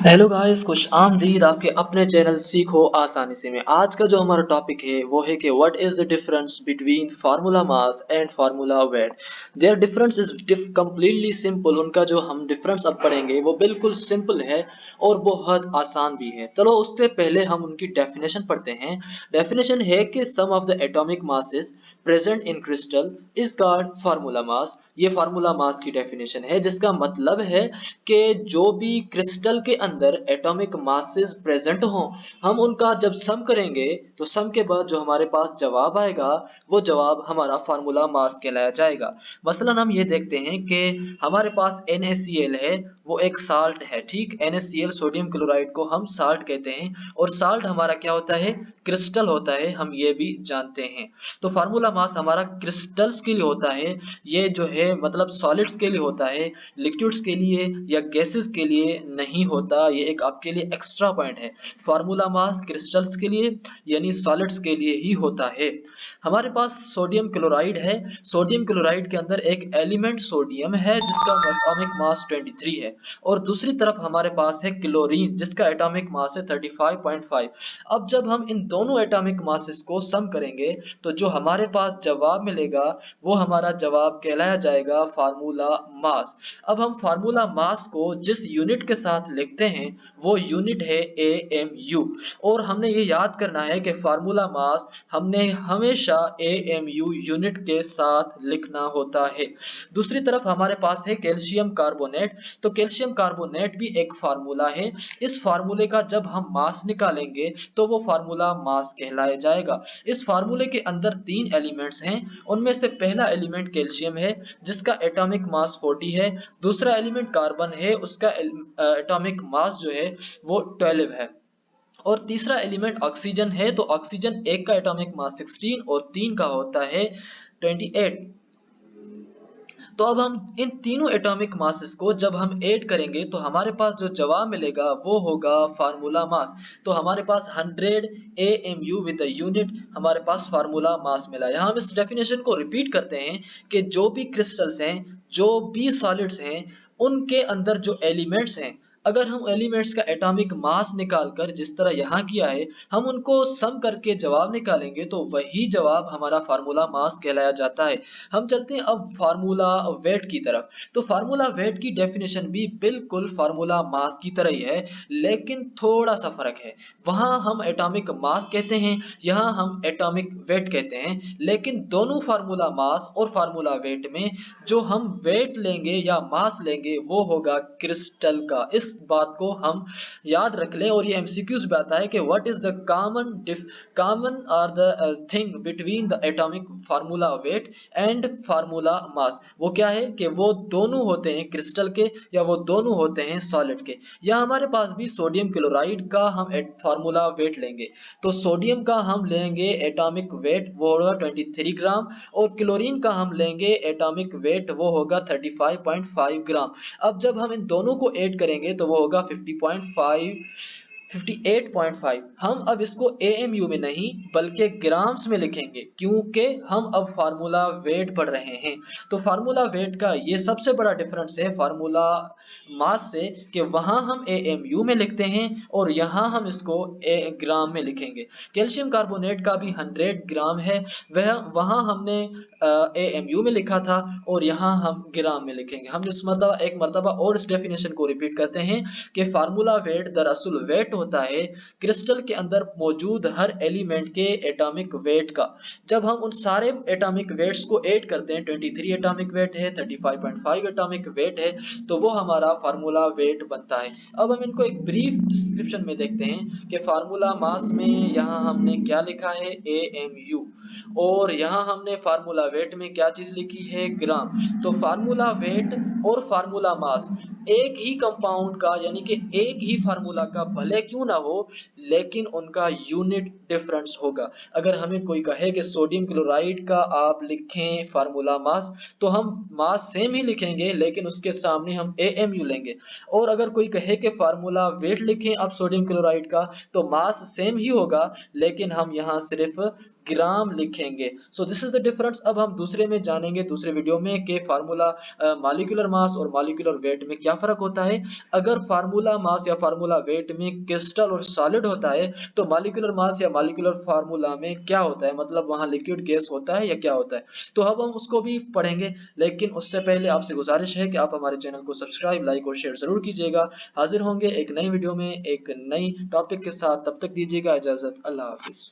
Hello guys, खुश आमदीद आपके अपने चैनल सीखो आसानी से में। आज का जो हमारा टॉपिक है वो है कि what is the difference between formula mass and formula weight. There difference is completely simple. उनका जो हम डिफरेंस अब पढ़ेंगे वो बिल्कुल सिंपल है और बहुत आसान भी है। चलो उससे पहले हम उनकी डेफिनेशन पढ़ते हैं। डेफिनेशन है कि sum of the atomic masses present in crystal is called formula mass. ये फार्मूला मास की डेफिनेशन है, जिसका मतलब है कि जो भी क्रिस्टल के अंदर एटॉमिक मासेस प्रेजेंट हों, हम उनका जब सम करेंगे तो सम के बाद जो हमारे पास जवाब आएगा वो जवाब हमारा फार्मूला मास कहलाया जाएगा। मसलन हम ये देखते हैं कि हमारे पास NaCl है, वो एक साल्ट है। ठीक, NaCl सोडियम क्लोराइड को हम साल्ट कहते हैं और साल्ट हमारा क्या होता है? क्रिस्टल होता है, हम ये भी जानते हैं। तो फार्मूला मास हमारा क्रिस्टल्स के लिए होता है, ये जो है मतलब सॉलिड्स के लिए होता है, लिक्विड्स के लिए या गैसेस के लिए नहीं होता। ये एक आपके लिए एक्स्ट्रा पॉइंट है। फार्मूला मास क्रिस्टल्स के लिए यानी सॉलिड्स के लिए ही होता है। हमारे पास सोडियम क्लोराइड है। सोडियम क्लोराइड के अंदर एक एलिमेंट सोडियम है जिसका एटॉमिक मास 23 है, और दूसरी तरफ हमारे पास है क्लोरीन जिसका एटॉमिक मास है 35.5। अब जब हम इन दोनों एटॉमिक मासेस को सम करेंगे तो जो हमारे पास जवाब मिलेगा वो हमारा जवाब कहलाया जाएगा फार्मूला मास। अब हम फार्मूला मास को जिस यूनिट के साथ लिखते हैं वो यूनिट है AMU, और हमने ये याद करना है कि फार्मूला मास हमने हमेशा AMU यूनिट के साथ लिखना होता है। दूसरी तरफ हमारे पास है कैल्शियम कार्बोनेट। तो कैल्शियम कार्बोनेट भी एक फार्मूला है। इस फार्मूले का जब हम मास निकालेंगे तो वो फार्मूला मास कहलाया जाएगा। इस फार्मूले के अंदर 3 एलिमेंट्स हैं, उनमें से पहला एलिमेंट कैल्शियम है जिसका एटॉमिक मास 40 है। दूसरा एलिमेंट कार्बन है, उसका एटॉमिक मास जो है वो 12 है। और तीसरा एलिमेंट ऑक्सीजन है, तो ऑक्सीजन एक का एटॉमिक मास 16 और 3 का होता है 28। तो अब हम इन तीनों एटॉमिक मासेस को जब हम ऐड करेंगे तो हमारे पास जो जवाब मिलेगा वो होगा फार्मूला मास। तो हमारे पास 100 AMU विद द यूनिट हमारे पास फार्मूला मास मिला। यहाँ हम इस डेफिनेशन को रिपीट करते हैं कि जो भी क्रिस्टल्स हैं, जो भी सॉलिड्स हैं, उनके अंदर जो एलिमेंट्स हैं, अगर हम एलिमेंट्स का एटॉमिक मास निकालकर जिस तरह यहाँ किया है हम उनको सम करके जवाब निकालेंगे तो वही जवाब हमारा फार्मूला मास कहलाया जाता है। हम चलते हैं अब फार्मूला वेट की तरफ। तो फार्मूला वेट की डेफिनेशन भी बिल्कुल फार्मूला मास की तरह ही है, लेकिन थोड़ा सा फर्क है। वहां हम एटॉमिक मास कहते हैं, यहाँ हम एटॉमिक वेट कहते हैं, लेकिन दोनों फार्मूला मास और फार्मूला वेट में जो हम वेट लेंगे या मास लेंगे वो होगा क्रिस्टल का। इस बात को हम याद रख लें, और ये एमसीक्यूज में आता है कि what is the common or the thing between the atomic formula weight and formula mass. वो क्या है कि वो दोनों होते हैं क्रिस्टल के या वो दोनों होते हैं सॉलिड के। या हमारे पास भी सोडियम क्लोराइड का हम फार्मूला वेट लेंगे, तो सोडियम का हम लेंगे एटॉमिक वेट वो होगा 23 ग्राम, और क्लोरीन का हम लेंगे एटॉमिक वेट वो होगा 35.5 ग्राम। अब जब हम इन दोनों को ऐड करेंगे तो वो होगा 58.5। हम अब इसको AMU में नहीं बल्कि ग्राम्स में लिखेंगे, क्योंकि हम अब फार्मूला वेट पढ़ रहे हैं। तो फार्मूला वेट का ये सबसे बड़ा डिफरेंस है फार्मूला मास से, कि वहां हम AMU में लिखते हैं और यहाँ हम इसको ग्राम में लिखेंगे। कैल्शियम कार्बोनेट का भी 100 ग्राम है, वह वहां हमने AMU में लिखा था और यहाँ हम ग्राम में लिखेंगे। हम इस मरतबा एक मरतबा और इस डेफिनेशन को रिपीट करते हैं कि फार्मूला वेट दरअसल वेट होता है क्रिस्टल के अंदर मौजूद हर एलिमेंट के एटॉमिक वेट का। जब हम उन सारे एटॉमिक वेट्स को ऐड करते हैं, 23 एटॉमिक वेट है, 35.5 एटॉमिक वेट है, तो वो हमारा फार्मूला वेट बनता है। अब हम इनको एक ब्रीफ डिस्क्रिप्शन में देखते हैं कि फार्मूला मास में यहाँ हमने क्या लिखा है AMU, और यहाँ हमने फार्मूला वेट में क्या चीज लिखी है ग्राम। तो फार्मूला वेट और फार्मूला मास एक ही कंपाउंड का यानी कि एक ही फार्मूला का भले क्यों ना हो, लेकिन उनका यूनिट डिफरेंस होगा। अगर हमें कोई कहे कि सोडियम क्लोराइड का आप लिखें फार्मूला मास, तो हम मास सेम ही लिखेंगे लेकिन उसके सामने हम AMU लेंगे। और अगर कोई कहे कि फार्मूला वेट लिखें आप सोडियम क्लोराइड का, तो मास सेम ही होगा लेकिन हम यहाँ सिर्फ ग्राम लिखेंगे। So this is the difference. अब हम दूसरे में जानेंगे, दूसरे वीडियो में, कि फार्मूला मॉलिक्यूलर मास और मॉलिक्यूलर वेट में क्या फर्क होता है। अगर फार्मूला मास या फार्मूला वेट में क्रिस्टल और सॉलिड होता है तो मॉलिक्यूलर मास या मॉलिक्यूलर फार्मूला में क्या होता है, मतलब वहां लिक्विड गैस होता है या क्या होता है। तो अब हम उसको भी पढ़ेंगे, लेकिन उससे पहले आपसे गुजारिश है कि आप हमारे चैनल को सब्सक्राइब, लाइक और शेयर जरूर कीजिएगा। हाजिर होंगे एक नई वीडियो में एक नई टॉपिक के साथ, तब तक दीजिएगा इजाजत। अल्लाह हाफिज।